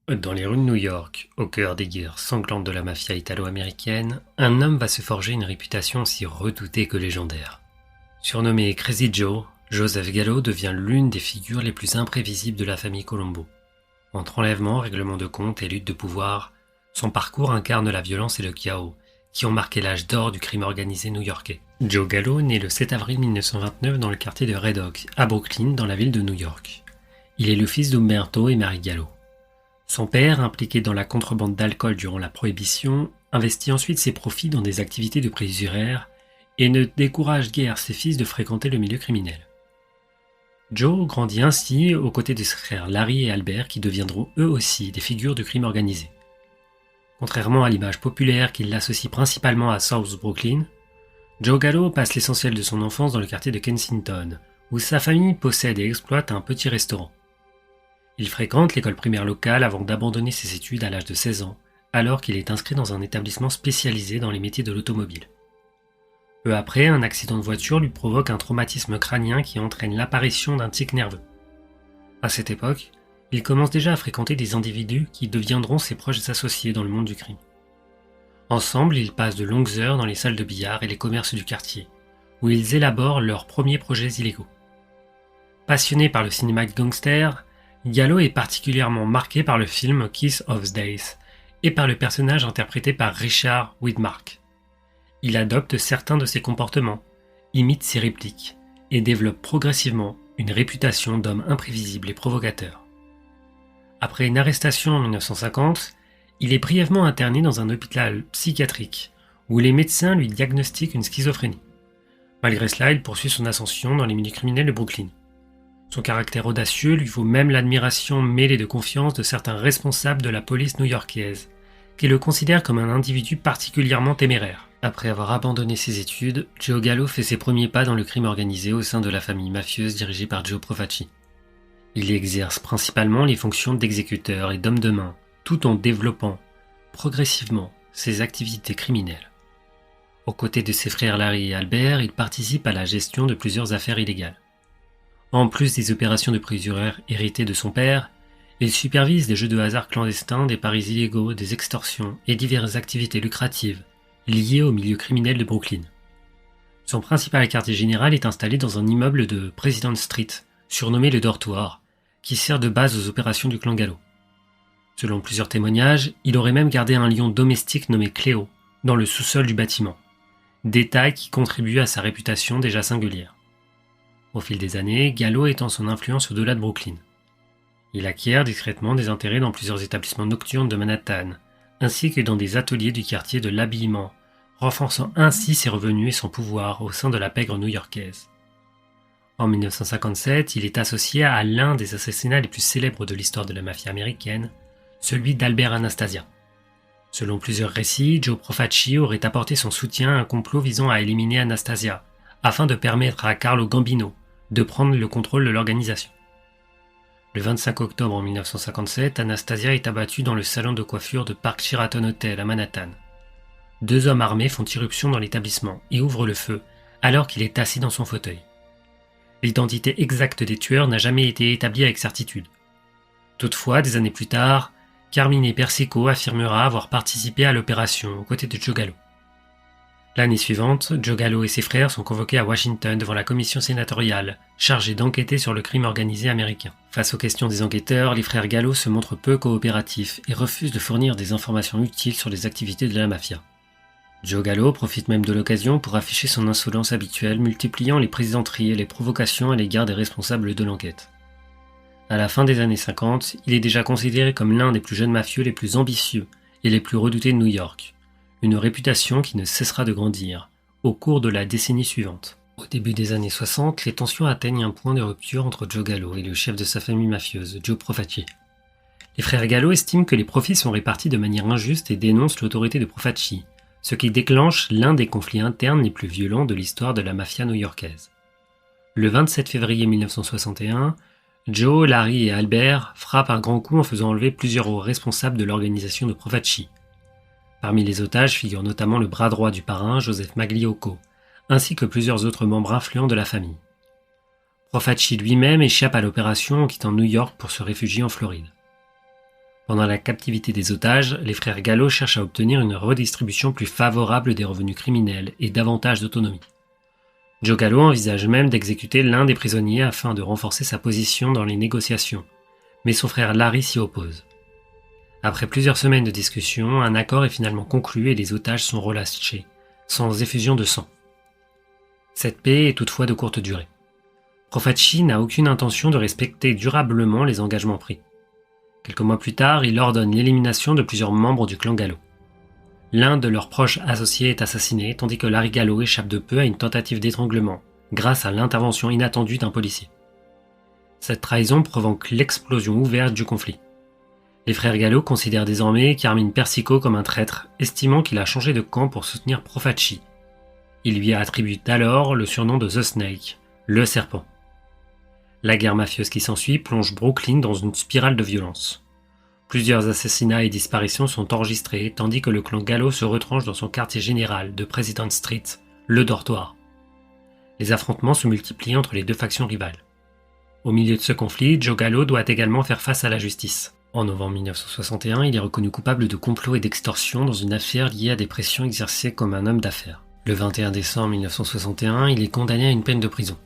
Dans les rues de New York, au cœur des guerres sanglantes de la mafia italo-américaine, un homme va se forger une réputation aussi redoutée que légendaire. Surnommé Crazy Joe, Joseph Gallo devient l'une des figures les plus imprévisibles de la famille Colombo. Entre enlèvements, règlements de compte et lutte de pouvoir, son parcours incarne la violence et le chaos qui ont marqué l'âge d'or du crime organisé new-yorkais. Joe Gallo naît le 7 avril 1929 dans le quartier de Red Oak, à Brooklyn, dans la ville de New York. Il est le fils d'Umberto et Mary Gallo. Son père, impliqué dans la contrebande d'alcool durant la Prohibition, investit ensuite ses profits dans des activités de prix usuraires et ne décourage guère ses fils de fréquenter le milieu criminel. Joe grandit ainsi aux côtés de ses frères Larry et Albert qui deviendront eux aussi des figures du crime organisé. Contrairement à l'image populaire qui l'associe principalement à South Brooklyn, Joe Gallo passe l'essentiel de son enfance dans le quartier de Kensington, où sa famille possède et exploite un petit restaurant. Il fréquente l'école primaire locale avant d'abandonner ses études à l'âge de 16 ans, alors qu'il est inscrit dans un établissement spécialisé dans les métiers de l'automobile. Peu après, un accident de voiture lui provoque un traumatisme crânien qui entraîne l'apparition d'un tic nerveux. À cette époque, il commence déjà à fréquenter des individus qui deviendront ses proches associés dans le monde du crime. Ensemble, ils passent de longues heures dans les salles de billard et les commerces du quartier, où ils élaborent leurs premiers projets illégaux. Passionné par le cinéma gangster, Gallo est particulièrement marqué par le film Kiss of the Days et par le personnage interprété par Richard Widmark. Il adopte certains de ses comportements, imite ses répliques et développe progressivement une réputation d'homme imprévisible et provocateur. Après une arrestation en 1950, il est brièvement interné dans un hôpital psychiatrique où les médecins lui diagnostiquent une schizophrénie. Malgré cela, il poursuit son ascension dans les milieux criminels de Brooklyn. Son caractère audacieux lui vaut même l'admiration mêlée de confiance de certains responsables de la police new-yorkaise, qui le considèrent comme un individu particulièrement téméraire. Après avoir abandonné ses études, Joe Gallo fait ses premiers pas dans le crime organisé au sein de la famille mafieuse dirigée par Joe Profaci. Il exerce principalement les fonctions d'exécuteur et d'homme de main, tout en développant progressivement ses activités criminelles. Aux côtés de ses frères Larry et Albert, il participe à la gestion de plusieurs affaires illégales. En plus des opérations de prix usuraires héritées de son père, il supervise des jeux de hasard clandestins, des paris illégaux, des extorsions et diverses activités lucratives liées au milieu criminel de Brooklyn. Son principal quartier général est installé dans un immeuble de President Street, surnommé le Dortoir, qui sert de base aux opérations du clan Gallo. Selon plusieurs témoignages, il aurait même gardé un lion domestique nommé Cléo dans le sous-sol du bâtiment, détail qui contribue à sa réputation déjà singulière. Au fil des années, Gallo étend son influence au-delà de Brooklyn. Il acquiert discrètement des intérêts dans plusieurs établissements nocturnes de Manhattan, ainsi que dans des ateliers du quartier de l'habillement, renforçant ainsi ses revenus et son pouvoir au sein de la pègre new-yorkaise. En 1957, il est associé à l'un des assassinats les plus célèbres de l'histoire de la mafia américaine, celui d'Albert Anastasia. Selon plusieurs récits, Joe Profaci aurait apporté son soutien à un complot visant à éliminer Anastasia, afin de permettre à Carlo Gambino de prendre le contrôle de l'organisation. Le 25 octobre 1957, Anastasia est abattue dans le salon de coiffure de Park Sheraton Hotel à Manhattan. Deux hommes armés font irruption dans l'établissement et ouvrent le feu alors qu'il est assis dans son fauteuil. L'identité exacte des tueurs n'a jamais été établie avec certitude. Toutefois, des années plus tard, Carmine Persico affirmera avoir participé à l'opération aux côtés de Joe Gallo. L'année suivante, Joe Gallo et ses frères sont convoqués à Washington devant la commission sénatoriale, chargée d'enquêter sur le crime organisé américain. Face aux questions des enquêteurs, les frères Gallo se montrent peu coopératifs et refusent de fournir des informations utiles sur les activités de la mafia. Joe Gallo profite même de l'occasion pour afficher son insolence habituelle, multipliant les plaisanteries et les provocations à l'égard des responsables de l'enquête. À la fin des années 50, il est déjà considéré comme l'un des plus jeunes mafieux les plus ambitieux et les plus redoutés de New York. Une réputation qui ne cessera de grandir au cours de la décennie suivante. Au début des années 60, les tensions atteignent un point de rupture entre Joe Gallo et le chef de sa famille mafieuse, Joe Profaci. Les frères Gallo estiment que les profits sont répartis de manière injuste et dénoncent l'autorité de Profaci, ce qui déclenche l'un des conflits internes les plus violents de l'histoire de la mafia new-yorkaise. Le 27 février 1961, Joe, Larry et Albert frappent un grand coup en faisant enlever plusieurs hauts responsables de l'organisation de Profaci. Parmi les otages figure notamment le bras droit du parrain, Joseph Magliocco, ainsi que plusieurs autres membres influents de la famille. Profaci lui-même échappe à l'opération en quittant New York pour se réfugier en Floride. Pendant la captivité des otages, les frères Gallo cherchent à obtenir une redistribution plus favorable des revenus criminels et davantage d'autonomie. Joe Gallo envisage même d'exécuter l'un des prisonniers afin de renforcer sa position dans les négociations, mais son frère Larry s'y oppose. Après plusieurs semaines de discussions, un accord est finalement conclu et les otages sont relâchés, sans effusion de sang. Cette paix est toutefois de courte durée. Profaci n'a aucune intention de respecter durablement les engagements pris. Quelques mois plus tard, il ordonne l'élimination de plusieurs membres du clan Gallo. L'un de leurs proches associés est assassiné, tandis que Larry Gallo échappe de peu à une tentative d'étranglement, grâce à l'intervention inattendue d'un policier. Cette trahison provoque l'explosion ouverte du conflit. Les frères Gallo considèrent désormais Carmine Persico comme un traître, estimant qu'il a changé de camp pour soutenir Profaci. Ils lui attribuent alors le surnom de The Snake, le serpent. La guerre mafieuse qui s'ensuit plonge Brooklyn dans une spirale de violence. Plusieurs assassinats et disparitions sont enregistrés, tandis que le clan Gallo se retranche dans son quartier général de President Street, le dortoir. Les affrontements se multiplient entre les deux factions rivales. Au milieu de ce conflit, Joe Gallo doit également faire face à la justice. En novembre 1961, il est reconnu coupable de complot et d'extorsion dans une affaire liée à des pressions exercées comme un homme d'affaires. Le 21 décembre 1961, il est condamné à une peine de prison.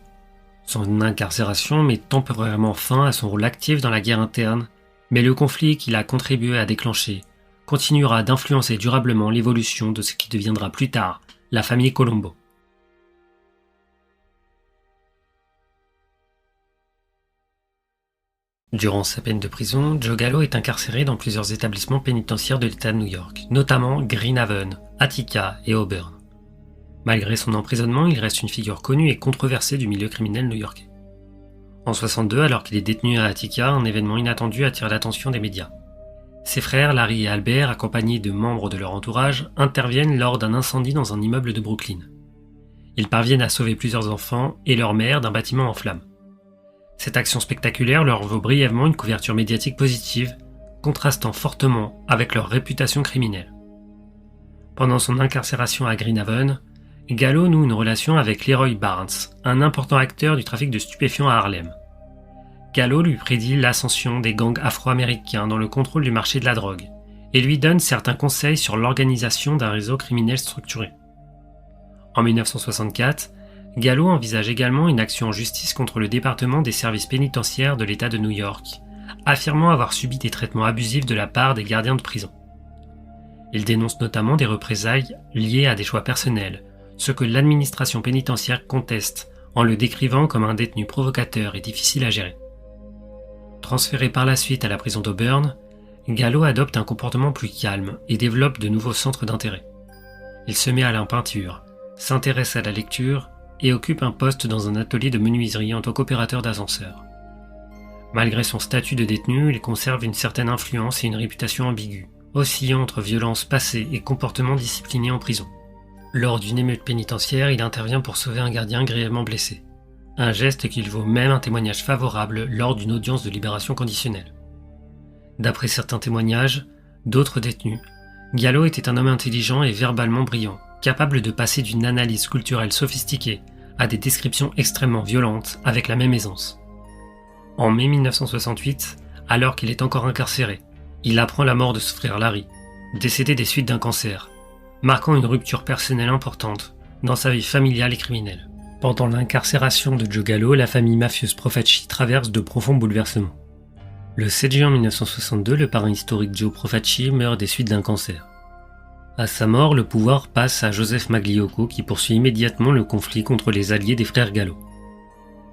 Son incarcération met temporairement fin à son rôle actif dans la guerre interne, mais le conflit qu'il a contribué à déclencher continuera d'influencer durablement l'évolution de ce qui deviendra plus tard la famille Colombo. Durant sa peine de prison, Joe Gallo est incarcéré dans plusieurs établissements pénitentiaires de l'État de New York, notamment Green Haven, Attica et Auburn. Malgré son emprisonnement, il reste une figure connue et controversée du milieu criminel new-yorkais. En 62, alors qu'il est détenu à Attica, un événement inattendu attire l'attention des médias. Ses frères, Larry et Albert, accompagnés de membres de leur entourage, interviennent lors d'un incendie dans un immeuble de Brooklyn. Ils parviennent à sauver plusieurs enfants et leur mère d'un bâtiment en flammes. Cette action spectaculaire leur vaut brièvement une couverture médiatique positive, contrastant fortement avec leur réputation criminelle. Pendant son incarcération à Green Haven, Gallo noue une relation avec Leroy Barnes, un important acteur du trafic de stupéfiants à Harlem. Gallo lui prédit l'ascension des gangs afro-américains dans le contrôle du marché de la drogue et lui donne certains conseils sur l'organisation d'un réseau criminel structuré. En 1964, Gallo envisage également une action en justice contre le département des services pénitentiaires de l'État de New York, affirmant avoir subi des traitements abusifs de la part des gardiens de prison. Il dénonce notamment des représailles liées à des choix personnels, ce que l'administration pénitentiaire conteste en le décrivant comme un détenu provocateur et difficile à gérer. Transféré par la suite à la prison d'Auburn, Gallo adopte un comportement plus calme et développe de nouveaux centres d'intérêt. Il se met à la peinture, s'intéresse à la lecture et occupe un poste dans un atelier de menuiserie en tant qu'opérateur d'ascenseur. Malgré son statut de détenu, il conserve une certaine influence et une réputation ambiguë, oscillant entre violence passée et comportement discipliné en prison. Lors d'une émeute pénitentiaire, il intervient pour sauver un gardien grièvement blessé. Un geste qui lui vaut même un témoignage favorable lors d'une audience de libération conditionnelle. D'après certains témoignages, d'autres détenus, Gallo était un homme intelligent et verbalement brillant, capable de passer d'une analyse culturelle sophistiquée à des descriptions extrêmement violentes avec la même aisance. En mai 1968, alors qu'il est encore incarcéré, il apprend la mort de son frère Larry, décédé des suites d'un cancer, marquant une rupture personnelle importante dans sa vie familiale et criminelle. Pendant l'incarcération de Joe Gallo, la famille mafieuse Profaci traverse de profonds bouleversements. Le 7 juin 1962, le parrain historique Joe Profaci meurt des suites d'un cancer. À sa mort, le pouvoir passe à Joseph Magliocco qui poursuit immédiatement le conflit contre les alliés des frères Gallo.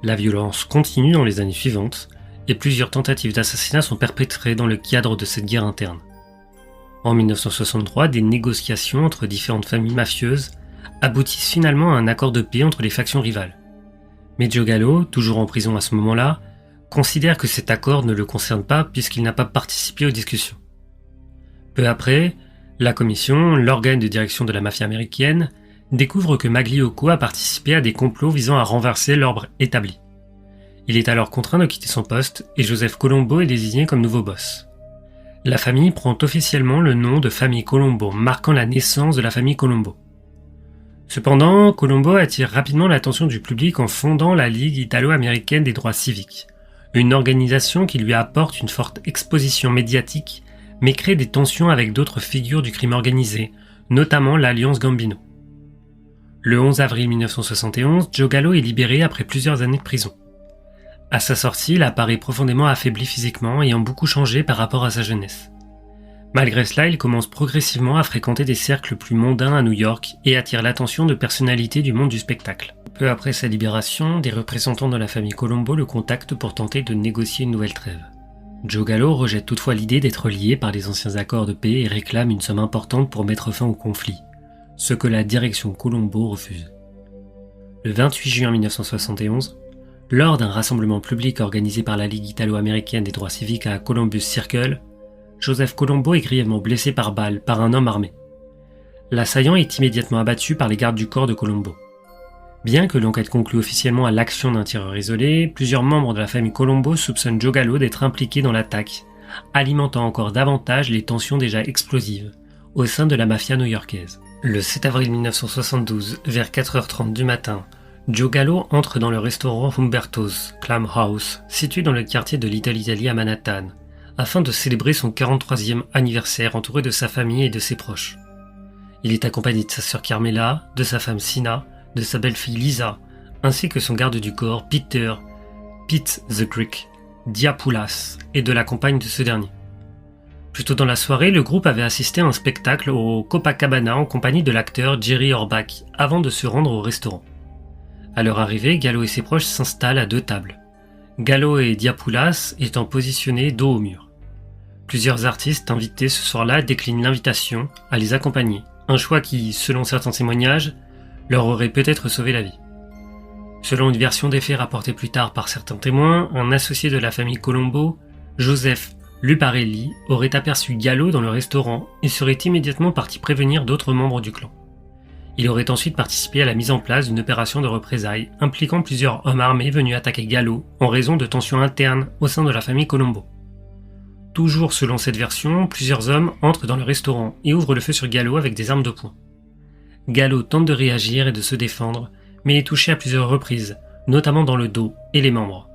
La violence continue dans les années suivantes et plusieurs tentatives d'assassinat sont perpétrées dans le cadre de cette guerre interne. En 1963, des négociations entre différentes familles mafieuses aboutissent finalement à un accord de paix entre les factions rivales. Mais Joe Gallo, toujours en prison à ce moment-là, considère que cet accord ne le concerne pas puisqu'il n'a pas participé aux discussions. Peu après, la commission, l'organe de direction de la mafia américaine, découvre que Magliocco a participé à des complots visant à renverser l'ordre établi. Il est alors contraint de quitter son poste et Joseph Colombo est désigné comme nouveau boss. La famille prend officiellement le nom de famille Colombo, marquant la naissance de la famille Colombo. Cependant, Colombo attire rapidement l'attention du public en fondant la Ligue italo-américaine des droits civiques, une organisation qui lui apporte une forte exposition médiatique mais crée des tensions avec d'autres figures du crime organisé, notamment l'Alliance Gambino. Le 11 avril 1971, Joe Gallo est libéré après plusieurs années de prison. À sa sortie, il apparaît profondément affaibli physiquement, ayant beaucoup changé par rapport à sa jeunesse. Malgré cela, il commence progressivement à fréquenter des cercles plus mondains à New York et attire l'attention de personnalités du monde du spectacle. Peu après sa libération, des représentants de la famille Colombo le contactent pour tenter de négocier une nouvelle trêve. Joe Gallo rejette toutefois l'idée d'être lié par les anciens accords de paix et réclame une somme importante pour mettre fin au conflit, ce que la direction Colombo refuse. Le 28 juin 1971, lors d'un rassemblement public organisé par la Ligue italo-américaine des droits civiques à Columbus Circle, Joseph Colombo est grièvement blessé par balle par un homme armé. L'assaillant est immédiatement abattu par les gardes du corps de Colombo. Bien que l'enquête conclue officiellement à l'action d'un tireur isolé, plusieurs membres de la famille Colombo soupçonnent Joe Gallo d'être impliqué dans l'attaque, alimentant encore davantage les tensions déjà explosives au sein de la mafia new-yorkaise. Le 7 avril 1972, vers 4h30 du matin, Joe Gallo entre dans le restaurant Humberto's Clam House, situé dans le quartier de Little Italy à Manhattan, afin de célébrer son 43e anniversaire entouré de sa famille et de ses proches. Il est accompagné de sa sœur Carmela, de sa femme Sina, de sa belle-fille Lisa, ainsi que son garde du corps Pete the Greek Diapoulas et de la compagne de ce dernier. Plus tôt dans la soirée, le groupe avait assisté à un spectacle au Copacabana en compagnie de l'acteur Jerry Orbach avant de se rendre au restaurant. À leur arrivée, Gallo et ses proches s'installent à 2 tables, Gallo et Diapoulas étant positionnés dos au mur. Plusieurs artistes invités ce soir-là déclinent l'invitation à les accompagner, un choix qui, selon certains témoignages, leur aurait peut-être sauvé la vie. Selon une version des faits rapportée plus tard par certains témoins, un associé de la famille Colombo, Joseph Luparelli, aurait aperçu Gallo dans le restaurant et serait immédiatement parti prévenir d'autres membres du clan. Il aurait ensuite participé à la mise en place d'une opération de représailles impliquant plusieurs hommes armés venus attaquer Gallo en raison de tensions internes au sein de la famille Colombo. Toujours selon cette version, plusieurs hommes entrent dans le restaurant et ouvrent le feu sur Gallo avec des armes de poing. Gallo tente de réagir et de se défendre, mais est touché à plusieurs reprises, notamment dans le dos et les membres.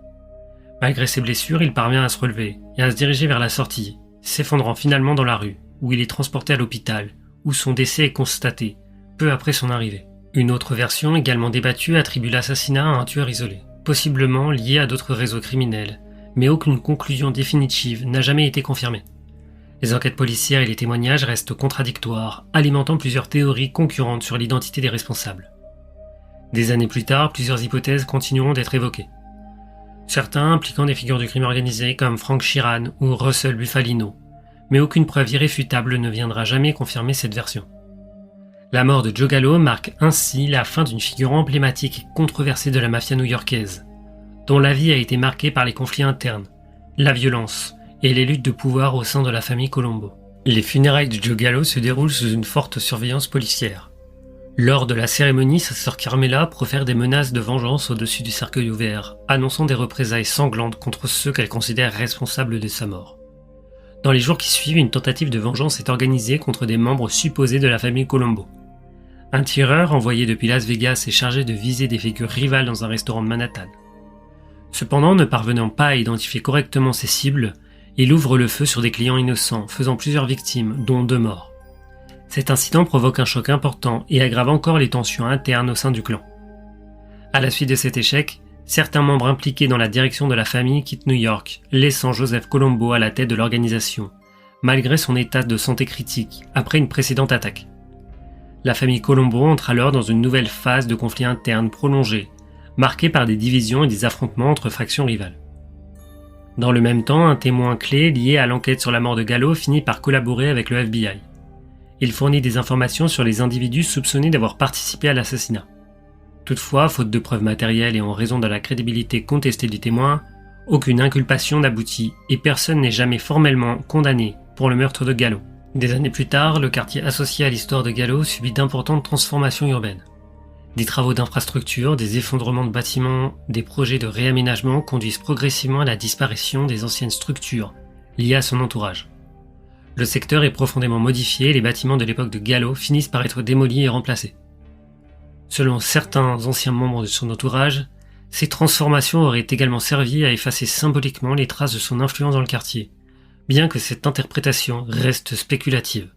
Malgré ses blessures, il parvient à se relever et à se diriger vers la sortie, s'effondrant finalement dans la rue, où il est transporté à l'hôpital, où son décès est constaté, peu après son arrivée. Une autre version, également débattue, attribue l'assassinat à un tueur isolé, possiblement lié à d'autres réseaux criminels, mais aucune conclusion définitive n'a jamais été confirmée. Les enquêtes policières et les témoignages restent contradictoires, alimentant plusieurs théories concurrentes sur l'identité des responsables. Des années plus tard, plusieurs hypothèses continueront d'être évoquées. Certains impliquant des figures du crime organisé comme Frank Sheeran ou Russell Bufalino, mais aucune preuve irréfutable ne viendra jamais confirmer cette version. La mort de Joe Gallo marque ainsi la fin d'une figure emblématique et controversée de la mafia new-yorkaise, dont la vie a été marquée par les conflits internes, la violence et les luttes de pouvoir au sein de la famille Colombo. Les funérailles de Joe Gallo se déroulent sous une forte surveillance policière. Lors de la cérémonie, sa sœur Carmela profère des menaces de vengeance au-dessus du cercueil ouvert, annonçant des représailles sanglantes contre ceux qu'elle considère responsables de sa mort. Dans les jours qui suivent, une tentative de vengeance est organisée contre des membres supposés de la famille Colombo. Un tireur envoyé depuis Las Vegas est chargé de viser des figures rivales dans un restaurant de Manhattan. Cependant, ne parvenant pas à identifier correctement ses cibles, il ouvre le feu sur des clients innocents, faisant plusieurs victimes, dont 2 morts. Cet incident provoque un choc important et aggrave encore les tensions internes au sein du clan. À la suite de cet échec, certains membres impliqués dans la direction de la famille quittent New York, laissant Joseph Colombo à la tête de l'organisation, malgré son état de santé critique après une précédente attaque. La famille Colombo entre alors dans une nouvelle phase de conflit interne prolongé, marquée par des divisions et des affrontements entre factions rivales. Dans le même temps, un témoin clé lié à l'enquête sur la mort de Gallo finit par collaborer avec le FBI. Il fournit des informations sur les individus soupçonnés d'avoir participé à l'assassinat. Toutefois, faute de preuves matérielles et en raison de la crédibilité contestée du témoin, aucune inculpation n'aboutit et personne n'est jamais formellement condamné pour le meurtre de Gallo. Des années plus tard, le quartier associé à l'histoire de Gallo subit d'importantes transformations urbaines. Des travaux d'infrastructure, des effondrements de bâtiments, des projets de réaménagement conduisent progressivement à la disparition des anciennes structures liées à son entourage. Le secteur est profondément modifié et les bâtiments de l'époque de Gallo finissent par être démolis et remplacés. Selon certains anciens membres de son entourage, ces transformations auraient également servi à effacer symboliquement les traces de son influence dans le quartier, bien que cette interprétation reste spéculative.